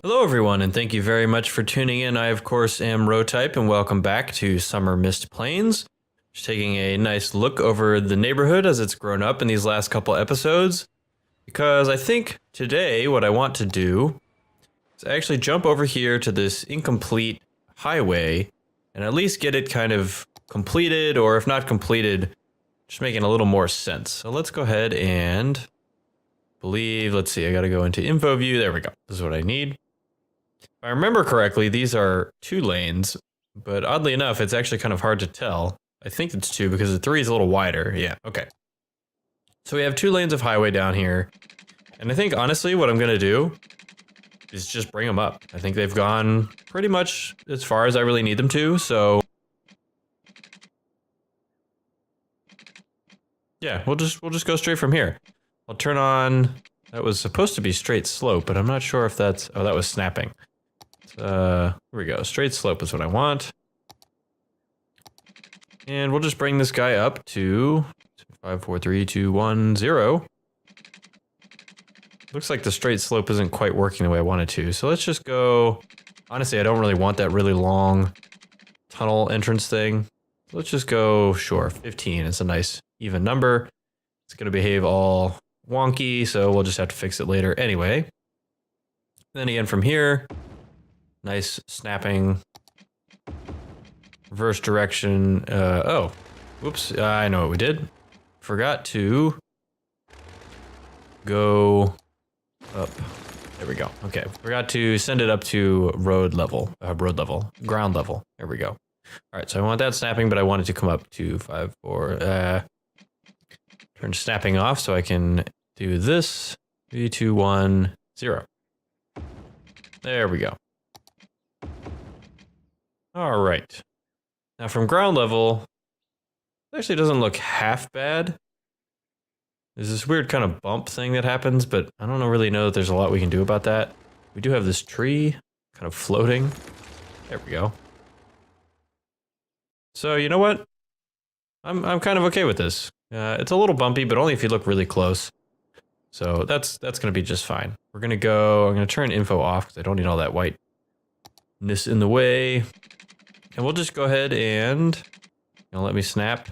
Hello everyone, and thank you very much for tuning in. I, of course, am Rotype, and welcome back to Summer Mist Plains. Just taking a nice look over the neighborhood as it's grown up in these last couple episodes, because I think today what I want to do is actually jump over here to this incomplete highway, and at least get it kind of completed, or if not completed, just making a little more sense. So let's go ahead and let's see, I gotta go into info view. There we go. This is what I need. If I remember correctly, these are 2 lanes, but oddly enough, it's actually kind of hard to tell. I think it's 2 because the 3 is a little wider. Yeah, okay. So we have 2 lanes of highway down here, and I think honestly what I'm gonna do is just bring them up. I think they've gone pretty much as far as I really need them to, so yeah, we'll just go straight from here. I'll turn on, that was supposed to be straight slope, but I'm not sure if that's, oh, that was snapping. Here we go, straight slope is what I want. And we'll just bring this guy up to 5, 4, 3, 2, 1, 0. Looks like the straight slope isn't quite working the way I wanted to, so let's just go, honestly, I don't really want that really long tunnel entrance thing. So let's just go, sure, 15, it's a nice even number. It's gonna behave all wonky, so we'll just have to fix it later anyway. Then again from here, nice snapping, reverse direction. Oh, whoops, I know what we did. Forgot to go up. There we go. Okay, forgot to send it up to ground level. There we go. All right, so I want that snapping, but I want it to come up to 5, 4. Turn snapping off so I can do this. 3, 2, 1, 0. There we go. All right. Now from ground level, it actually doesn't look half bad. There's this weird kind of bump thing that happens, but I don't really know that there's a lot we can do about that. We do have this tree kind of floating. There we go. So you know what? I'm kind of okay with this. It's a little bumpy, but only if you look really close. So that's gonna be just fine. I'm gonna turn info off because I don't need all that whiteness in the way. And we'll just go ahead and let me snap.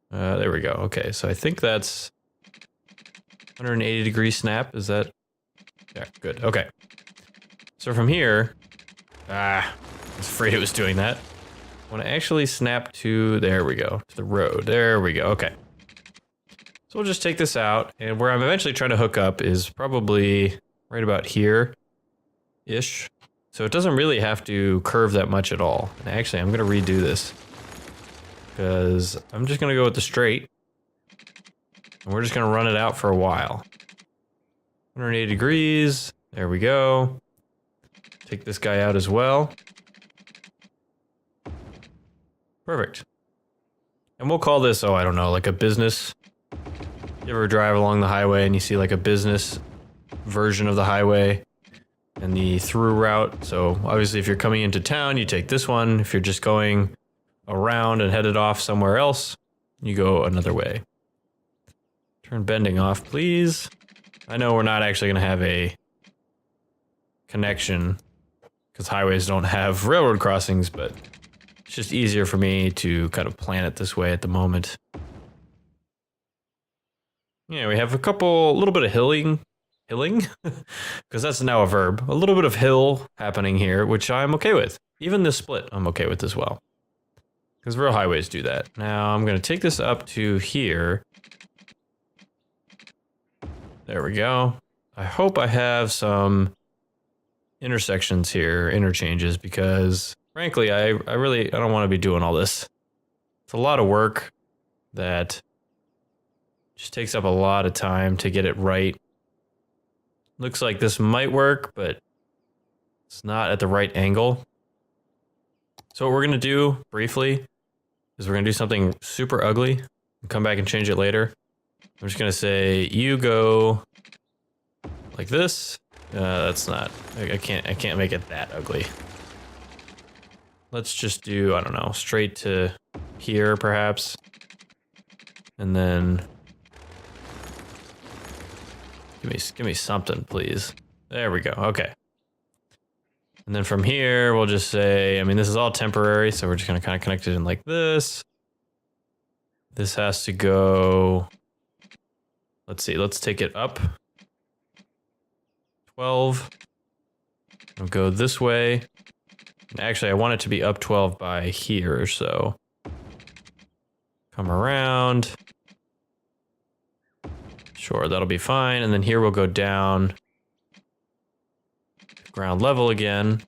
There we go. Okay, so I think that's 180-degree snap. Is that? Yeah, good. Okay. So from here, I was afraid it was doing that. I want to actually snap to, there we go, to the road. There we go. Okay. So we'll just take this out, and where I'm eventually trying to hook up is probably right about here-ish. So it doesn't really have to curve that much at all. And actually, I'm going to redo this because I'm just going to go with the straight. And we're just going to run it out for a while. 180 degrees. There we go. Take this guy out as well. Perfect. And we'll call this, oh, I don't know, like a business. You ever drive along the highway and you see like a business version of the highway? And the through route. So obviously if you're coming into town, you take this one. If you're just going around and headed off somewhere else, you go another way. Turn bending off, please. I know we're not actually going to have a connection because highways don't have railroad crossings, but it's just easier for me to kind of plan it this way at the moment. Yeah, we have a little bit of hilling, because that's now a verb. A little bit of hill happening here, which I'm okay with. Even this split, I'm okay with as well. Because real highways do that. Now I'm going to take this up to here. There we go. I hope I have some intersections here, interchanges, because frankly, I don't want to be doing all this. It's a lot of work that just takes up a lot of time to get it right. Looks like this might work, but it's not at the right angle. So what we're gonna do briefly is we're gonna do something super ugly and come back and change it later. I'm just gonna say you go like this. That's not, I can't make it that ugly. Let's just do, I don't know, straight to here perhaps. And then Give me something, please. There we go. Okay. And then from here, we'll just say, I mean, this is all temporary, so we're just going to kind of connect it in like this. This has to go, let's see, let's take it up 12. I'll go this way. And actually, I want it to be up 12 by here, so come around. Sure, that'll be fine. And then here we'll go down ground level again.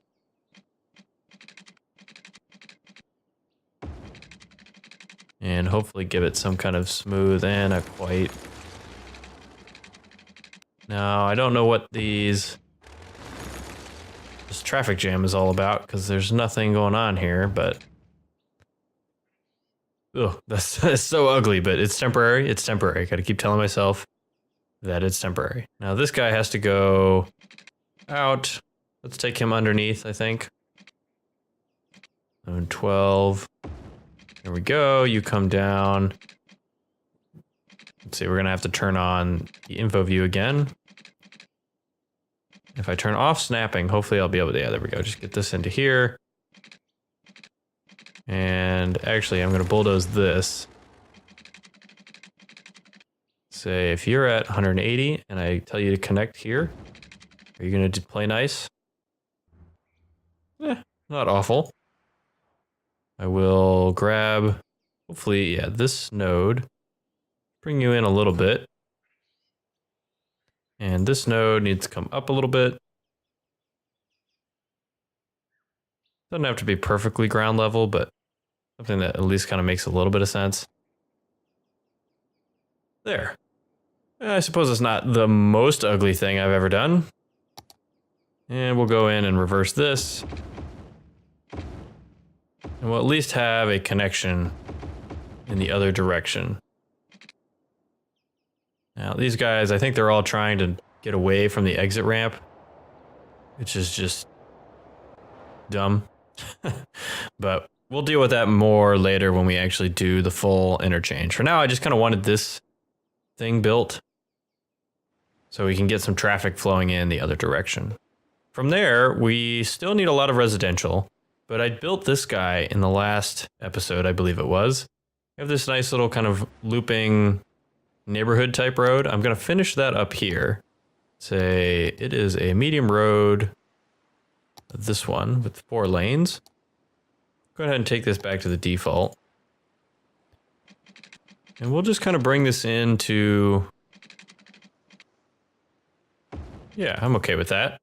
And hopefully give it some kind of smooth and not quite. Now, I don't know what this traffic jam is all about because there's nothing going on here, but ugh, that's so ugly, but it's temporary. It's temporary. Gotta keep telling myself that it's temporary. Now this guy has to go out. Let's take him underneath, I think. And 12. There we go. You come down. Let's see, we're gonna have to turn on the info view again. If I turn off snapping, hopefully I'll be able to, yeah, there we go. Just get this into here. And actually, I'm gonna bulldoze this. Say, if you're at 180 and I tell you to connect here, are you gonna play nice? Not awful. I will grab, hopefully, yeah, this node, bring you in a little bit. And this node needs to come up a little bit. Doesn't have to be perfectly ground level, but something that at least kind of makes a little bit of sense. There. I suppose it's not the most ugly thing I've ever done. And we'll go in and reverse this. And we'll at least have a connection in the other direction. Now, these guys, I think they're all trying to get away from the exit ramp, which is just dumb. But we'll deal with that more later when we actually do the full interchange. For now, I just kind of wanted this thing built so we can get some traffic flowing in the other direction. From there, we still need a lot of residential, but I built this guy in the last episode, I believe it was. I have this nice little kind of looping neighborhood type road. I'm going to finish that up here. Say it is a medium road, this one with 4 lanes. Go ahead and take this back to the default. And we'll just kind of bring this into, yeah, I'm okay with that.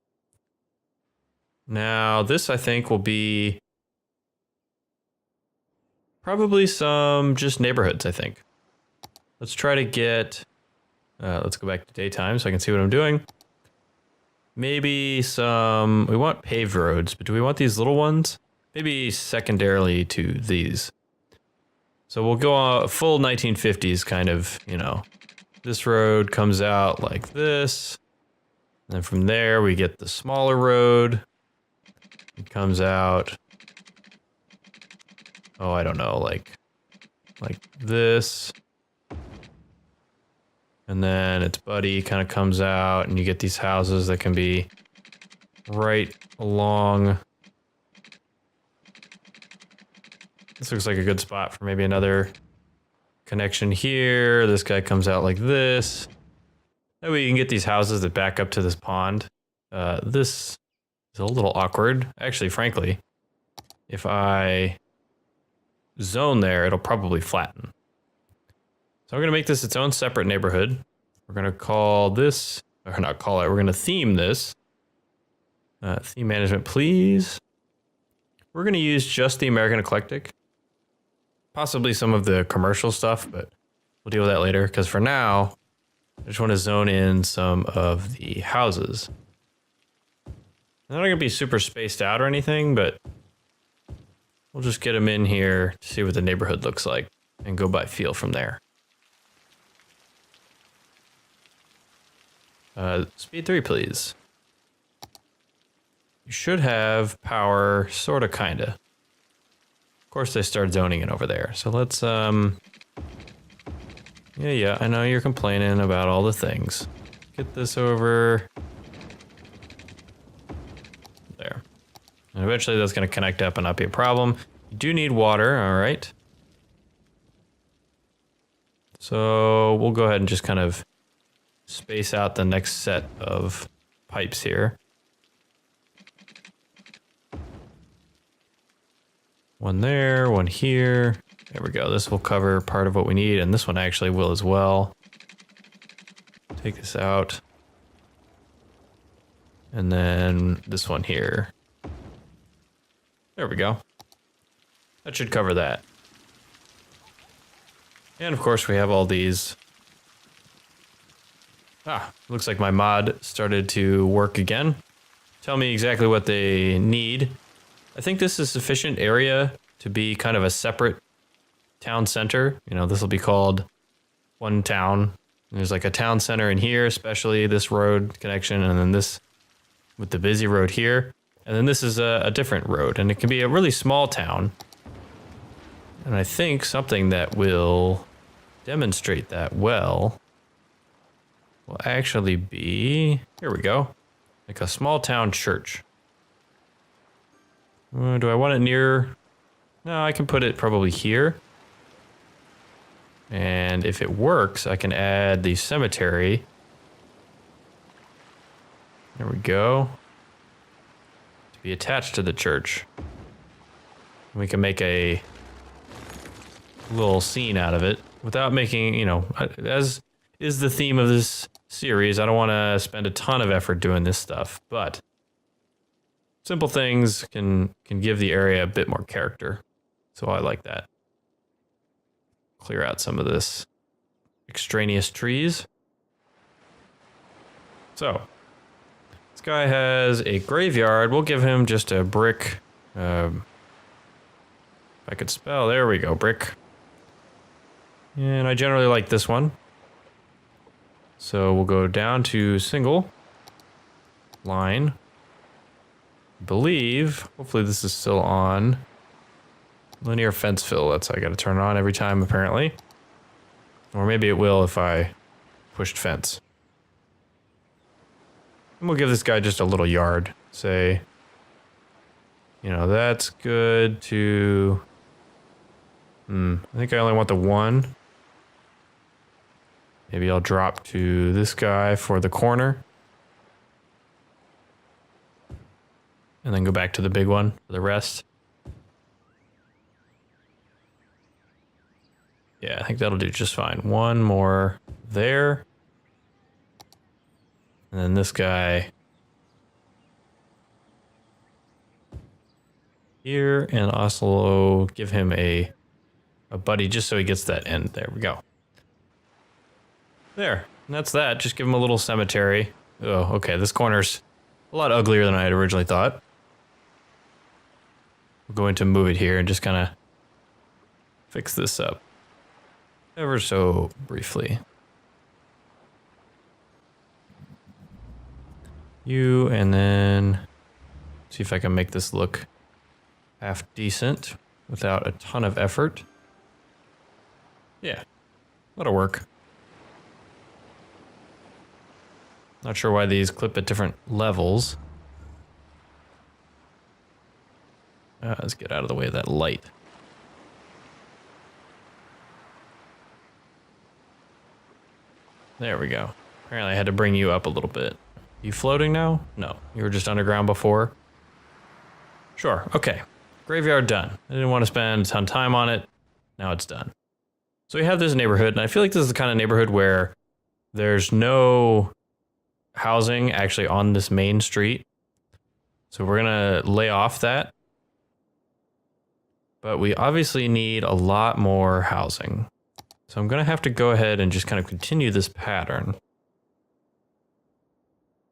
Now this I think will be probably some just neighborhoods, I think. Let's try to get, let's go back to daytime so I can see what I'm doing. Maybe some, we want paved roads, but do we want these little ones? Maybe secondarily to these. So we'll go full 1950s kind of, you know, this road comes out like this. And then from there we get the smaller road. It comes out, oh, I don't know, like this. And then its buddy kind of comes out and you get these houses that can be right along. This looks like a good spot for maybe another connection here. This guy comes out like this. That way you can get these houses that back up to this pond. This is a little awkward. Actually, frankly, if I zone there, it'll probably flatten. So I'm going to make this its own separate neighborhood. We're going to call this, or not call it, we're going to theme this. Theme management, please. We're going to use just the American Eclectic. Possibly some of the commercial stuff, but we'll deal with that later. Because for now, I just want to zone in some of the houses. They're not going to be super spaced out or anything, but we'll just get them in here to see what the neighborhood looks like and go by feel from there. Speed 3, please. You should have power, sorta, kinda. Of course, they start zoning it over there. So let's, yeah, I know you're complaining about all the things. get this over there. And eventually that's going to connect up and not be a problem. You do need water, all right. So we'll go ahead and just kind of space out the next set of pipes here. One there, one here. There we go. This will cover part of what we need, and this one actually will as well. Take this out. And then this one here. There we go. That should cover that. And of course we have all these. Looks like my mod started to work again. Tell me exactly what they need. I think this is sufficient area to be kind of a separate town center. You know, this will be called one town. There's like a town center in here, especially this road connection, and then this with the busy road here. And then this is a different road, and it can be a really small town. And I think something that will demonstrate that well will actually be, here we go, like a small town church. Do I want it near? No, I can put it probably here. And if it works, I can add the cemetery. There we go. To be attached to the church. We can make a little scene out of it without making, you know, as is the theme of this series, I don't want to spend a ton of effort doing this stuff, but simple things can give the area a bit more character. So I like that. Clear out some of this extraneous trees. So this guy has a graveyard. We'll give him just a brick. If I could spell, there we go, brick. And I generally like this one. So we'll go down to single line. Believe, hopefully this is still on. Linear fence fill, that's I gotta turn it on every time apparently. Or maybe it will if I pushed fence. And we'll give this guy just a little yard. Say, you know, that's good to, I think I only want the one. Maybe I'll drop to this guy for the corner. And then go back to the big one for the rest. Yeah, I think that'll do just fine. One more there. And then this guy here, and also give him a buddy just so he gets that end. There we go. There, and that's that. Just give him a little cemetery. Oh, okay, this corner's a lot uglier than I had originally thought. We're going to move it here and just kind of fix this up ever so briefly. You, and then see if I can make this look half decent without a ton of effort. Yeah, that'll work. Not sure why these clip at different levels. Let's get out of the way of that light. There we go. Apparently I had to bring you up a little bit. You floating now? No, you were just underground before. Sure, okay. Graveyard done. I didn't want to spend a ton of time on it. Now it's done. So we have this neighborhood, and I feel like this is the kind of neighborhood where there's no housing actually on this main street. So we're gonna lay off that. But we obviously need a lot more housing. So I'm gonna have to go ahead and just kind of continue this pattern.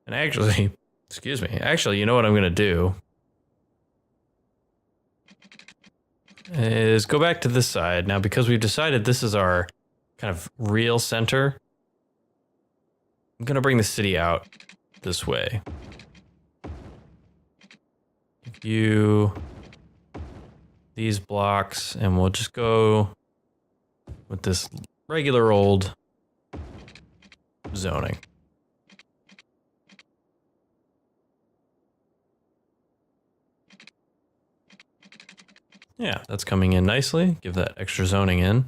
And actually, excuse me, actually, you know what I'm gonna do? Is go back to this side. Now, because we've decided this is our kind of real center, I'm gonna bring the city out this way. You, these blocks, and we'll just go with this regular old zoning. Yeah, that's coming in nicely. Give that extra zoning in.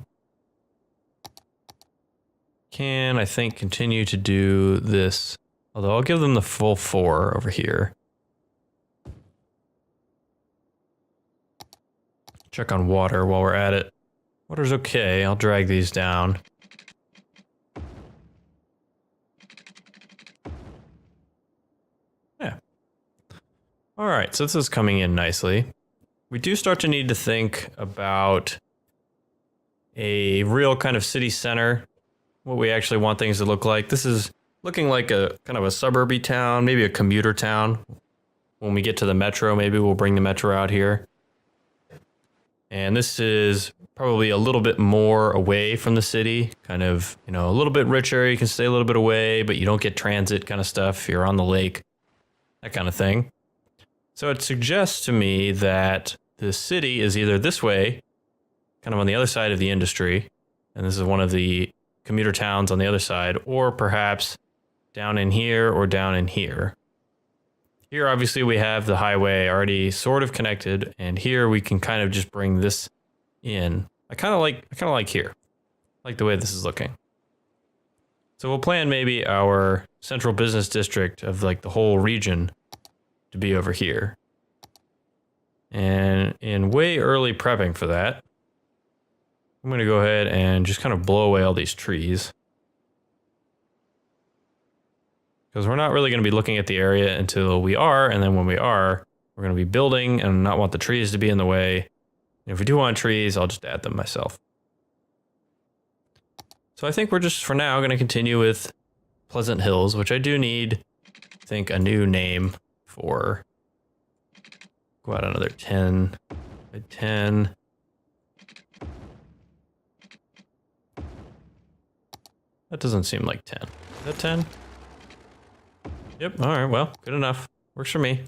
Can, I think, continue to do this. Although I'll give them the full 4 over here. Check on water while we're at it. Water's okay. I'll drag these down. Yeah. All right, so this is coming in nicely. We do start to need to think about a real kind of city center, what we actually want things to look like. This is looking like a kind of a suburby town, maybe a commuter town. When we get to the metro, maybe we'll bring the metro out here. And this is probably a little bit more away from the city, kind of, you know, a little bit richer. You can stay a little bit away, but you don't get transit kind of stuff. You're on the lake, that kind of thing. So it suggests to me that the city is either this way, kind of on the other side of the industry, and this is one of the commuter towns on the other side, or perhaps down in here or down in here. Here, obviously, we have the highway already sort of connected, and here we can kind of just bring this in. I kind of like here. I like the way this is looking. So we'll plan maybe our central business district of like the whole region to be over here. And in way early prepping for that, I'm going to go ahead and just kind of blow away all these trees. Because we're not really going to be looking at the area until we are, and then when we are, we're going to be building and not want the trees to be in the way. And if we do want trees, I'll just add them myself. So I think we're just, for now, going to continue with Pleasant Hills, which I do need, I think, a new name for. Go out another 10 by 10. That doesn't seem like 10. Is that 10? Yep, all right, well, good enough. Works for me.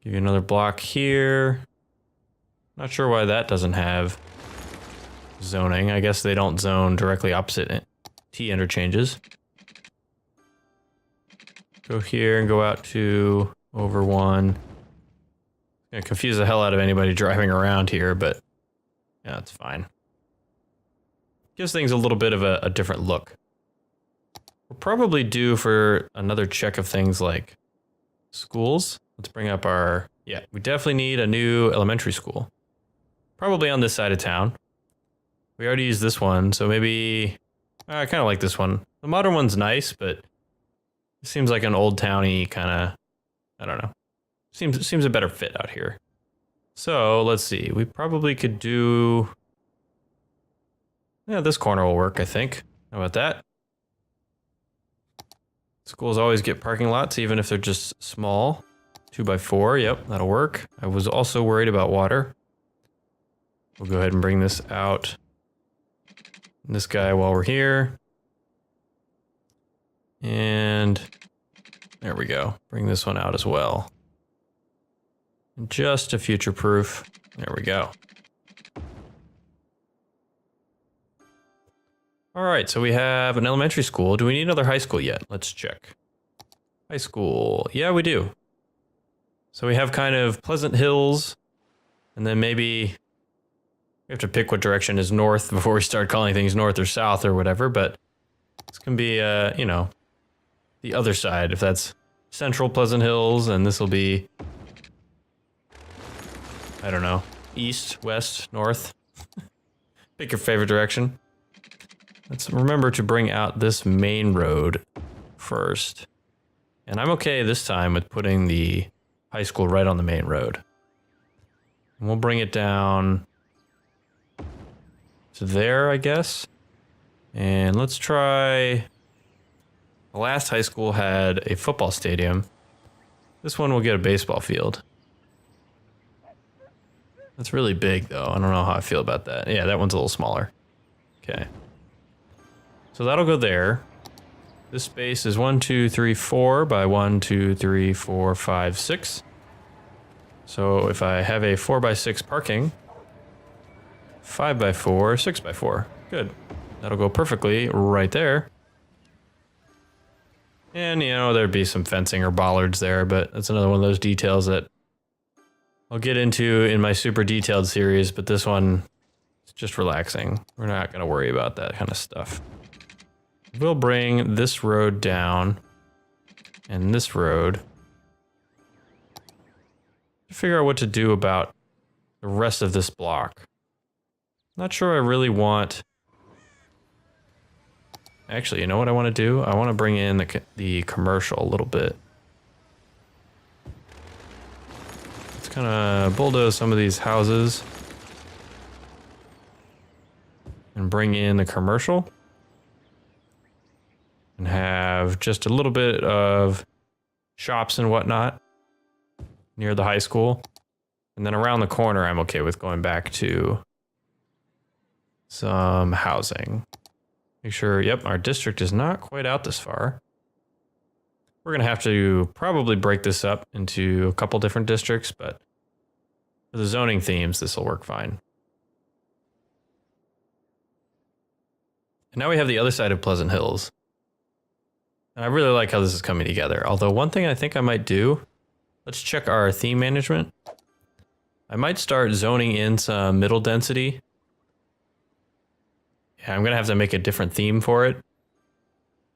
Give you another block here. Not sure why that doesn't have zoning. I guess they don't zone directly opposite T interchanges. Go here and go out to over 1. Gonna confuse the hell out of anybody driving around here, but yeah, it's fine. Gives things a little bit of a different look. We'll probably do for another check of things like schools. Let's bring up our, yeah, we definitely need a new elementary school. Probably on this side of town. We already used this one, so maybe, I kind of like this one. The modern one's nice, but it seems like an old towny kind of, I don't know. Seems a better fit out here. So let's see, we probably could do, yeah, this corner will work, I think. How about that? Schools always get parking lots, even if they're just small. 2x4, yep, that'll work. I was also worried about water. We'll go ahead and bring this out. This guy while we're here. And there we go. Bring this one out as well. Just to future proof. There we go. All right, so we have an elementary school. Do we need another high school yet? Let's check. High school. Yeah, we do. So we have kind of Pleasant Hills, and then maybe we have to pick what direction is north before we start calling things north or south or whatever, but this can be, you know, the other side, if that's central Pleasant Hills, and this will be, I don't know, east, west, north. Pick your favorite direction. Let's remember to bring out this main road first. And I'm okay this time with putting the high school right on the main road. And we'll bring it down to there, I guess. And let's try, the last high school had a football stadium. This one will get a baseball field. That's really big though. I don't know how I feel about that. Yeah, that one's a little smaller. Okay. So that'll go there. This space is 1, 2, 3, 4 by 1, 2, 3, 4, 5, 6. So if I have a 4 by 6 parking, 5 by 4, 6 by 4. Good. That'll go perfectly right there. And, you know, there'd be some fencing or bollards there, but that's another one of those details that I'll get into in my super detailed series, but this one is just relaxing. We're not going to worry about that kind of stuff. We'll bring this road down and this road to figure out what to do about the rest of this block. Not sure I really want... Actually, you know what I want to do? I want to bring in the commercial a little bit. Let's kind of bulldoze some of these houses and bring in the commercial and have just a little bit of shops and whatnot near the high school. And then around the corner, I'm okay with going back to some housing. Make sure, yep, our district is not quite out this far. We're going to have to probably break this up into a couple different districts, but for the zoning themes, this will work fine. And now we have the other side of Pleasant Hills. And I really like how this is coming together. Although one thing I think I might do, let's check our theme management. I might start zoning in some middle density. Yeah, I'm going to have to make a different theme for it.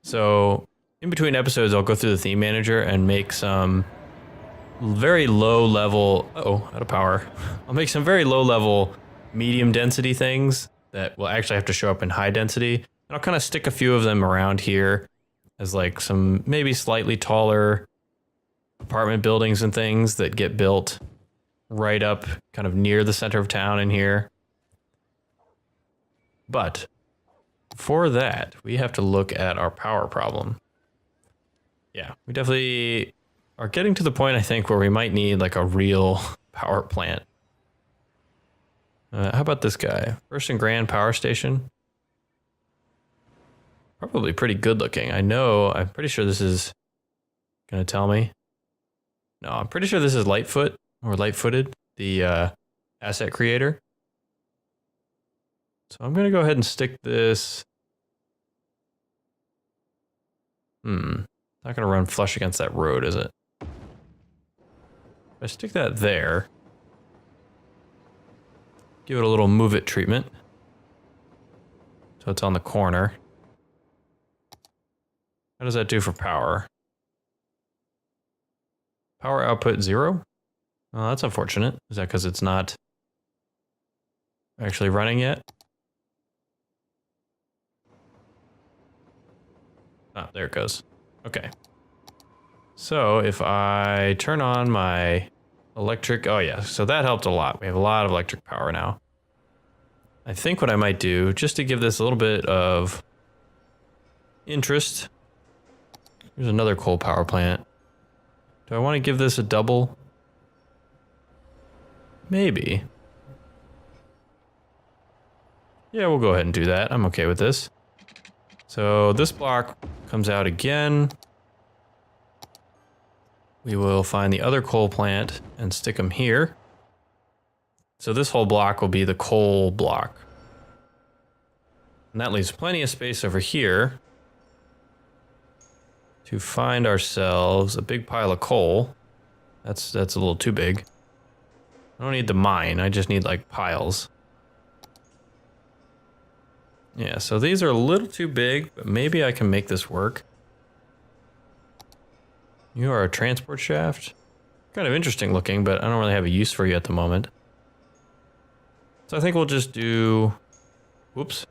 So in between episodes, I'll go through the theme manager and make some very low level, out of power. I'll make some very low level medium density things that will actually have to show up in high density. And I'll kind of stick a few of them around here as like some maybe slightly taller apartment buildings and things that get built right up kind of near the center of town in here. But for that, we have to look at our power problem. Yeah, we definitely are getting to the point, I think, where we might need like a real power plant. How about this guy? First and Grand Power Station. Probably pretty good looking. I'm pretty sure this is gonna tell me. No, I'm pretty sure this is Lightfoot or Lightfooted, the asset creator. So I'm gonna go ahead and stick this. Not gonna run flush against that road, is it? If I stick that there, give it a little move it treatment. So it's on the corner. How does that do for power? Power output 0? Oh, that's unfortunate. Is that because it's not actually running yet? Ah, there it goes. Okay. So if I turn on my electric, oh yeah, so that helped a lot. We have a lot of electric power now. I think what I might do, just to give this a little bit of interest, here's another coal power plant. Do I want to give this a double? Maybe. Yeah, we'll go ahead and do that. I'm okay with this. So this block comes out again. We will find the other coal plant and stick them here. So this whole block will be the coal block. And that leaves plenty of space over here to find ourselves a big pile of coal. That's a little too big. I don't need the mine, I just need like piles. Yeah, so these are a little too big, but maybe I can make this work. You are a transport shaft. Kind of interesting looking, but I don't really have a use for you at the moment. So I think we'll just do, whoops,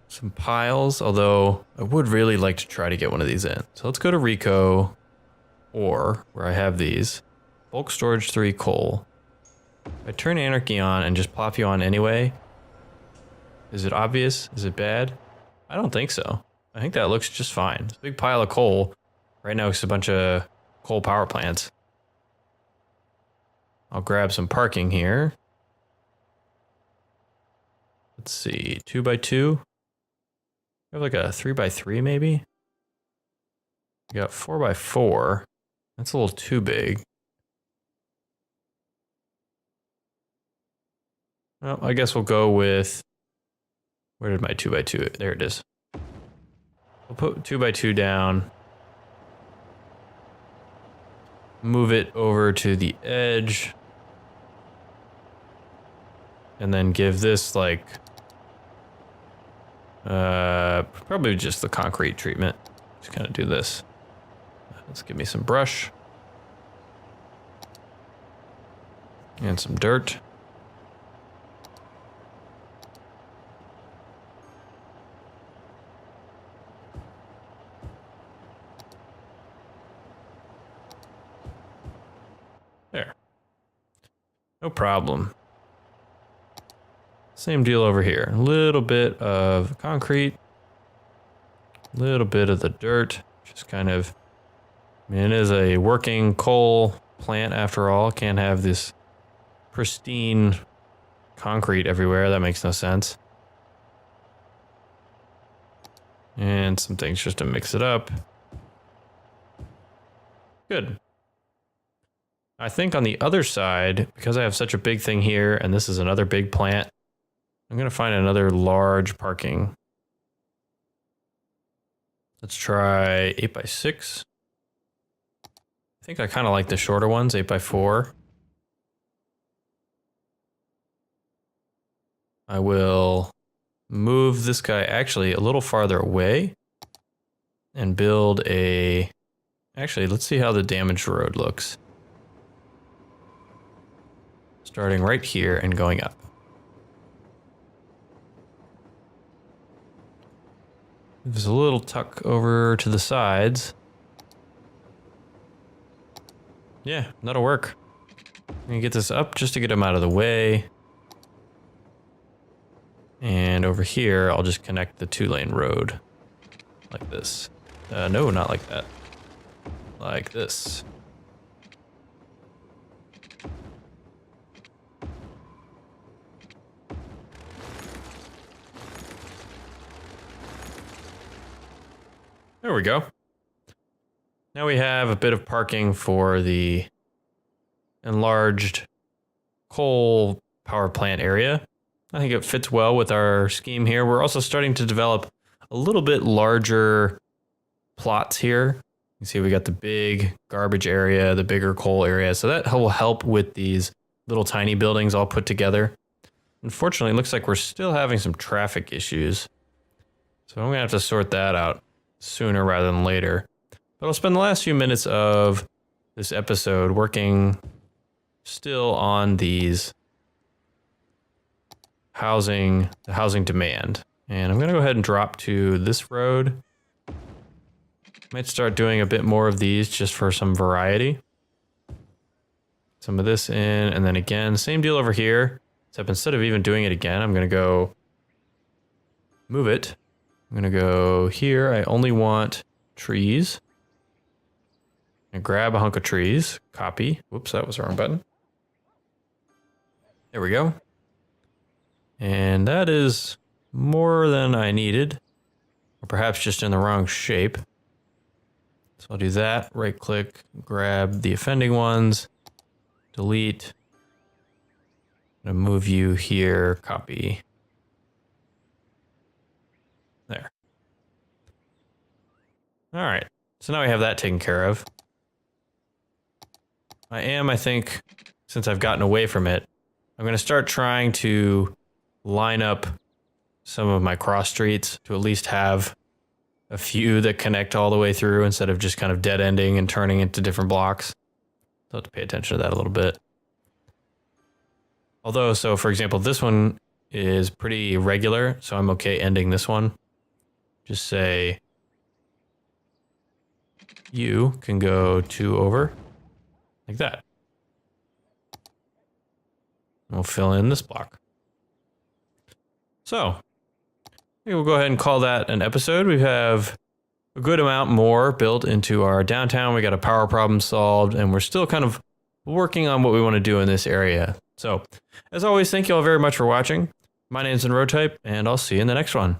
some piles, although I would really like to try to get one of these in. So let's go to Rico, or where I have these, bulk storage 3 coal. If I turn Anarchy on and just plop you on anyway, is it obvious? Is it bad? I don't think so. I think that looks just fine. It's a big pile of coal. Right now it's a bunch of coal power plants. I'll grab some parking here. Let's see, 2x2. We have like a 3x3 maybe? We got 4x4. That's a little too big. Well, I guess we'll go with, where did my 2x2, there it is. We'll put 2x2 down. move it over to the edge. And then give this like, probably just the concrete treatment. Just kind of do this. Let's give me some brush. And some dirt. There. No problem. Same deal over here. A little bit of concrete. A little bit of the dirt. Just kind of, I mean, it is a working coal plant after all. Can't have this pristine concrete everywhere. That makes no sense. And some things just to mix it up. Good. I think on the other side, because I have such a big thing here, and this is another big plant, I'm going to find another large parking. Let's try 8x6. I think I kind of like the shorter ones, 8x4. I will move this guy actually a little farther away and build a... Actually, let's see how the damaged road looks. Starting right here and going up. There's a little tuck over to the sides. Yeah, that'll work. I'm gonna get this up just to get him out of the way. And over here, I'll just connect the 2-lane road. Like this. No, not like that. Like this. There we go. Now we have a bit of parking for the enlarged coal power plant area. I think it fits well with our scheme here. We're also starting to develop a little bit larger plots here. You see we got the big garbage area, the bigger coal area. So that will help with these little tiny buildings all put together. Unfortunately, it looks like we're still having some traffic issues. So I'm gonna have to sort that out sooner rather than later. But I'll spend the last few minutes of this episode working still on these the housing demand. And I'm gonna go ahead and drop to this road. Might start doing a bit more of these just for some variety. Some of this in, and then again, same deal over here. Except instead of even doing it again, I'm gonna go move it. I'm gonna go here. I only want trees. And grab a hunk of trees. Copy. Whoops, that was the wrong button. There we go. And that is more than I needed. Or perhaps just in the wrong shape. So I'll do that. Right click, grab the offending ones. Delete. I'm gonna move you here. Copy. There. All right. So now we have that taken care of. I think, since I've gotten away from it, I'm going to start trying to line up some of my cross streets to at least have a few that connect all the way through instead of just kind of dead ending and turning into different blocks. So I have to pay attention to that a little bit. Although, so for example, this one is pretty regular, so I'm okay ending this one. Just say you can go 2 over, like that. We'll fill in this block. So, we'll go ahead and call that an episode. We have a good amount more built into our downtown. We got a power problem solved, and we're still kind of working on what we want to do in this area. So, as always, thank you all very much for watching. My name's Rotype, and I'll see you in the next one.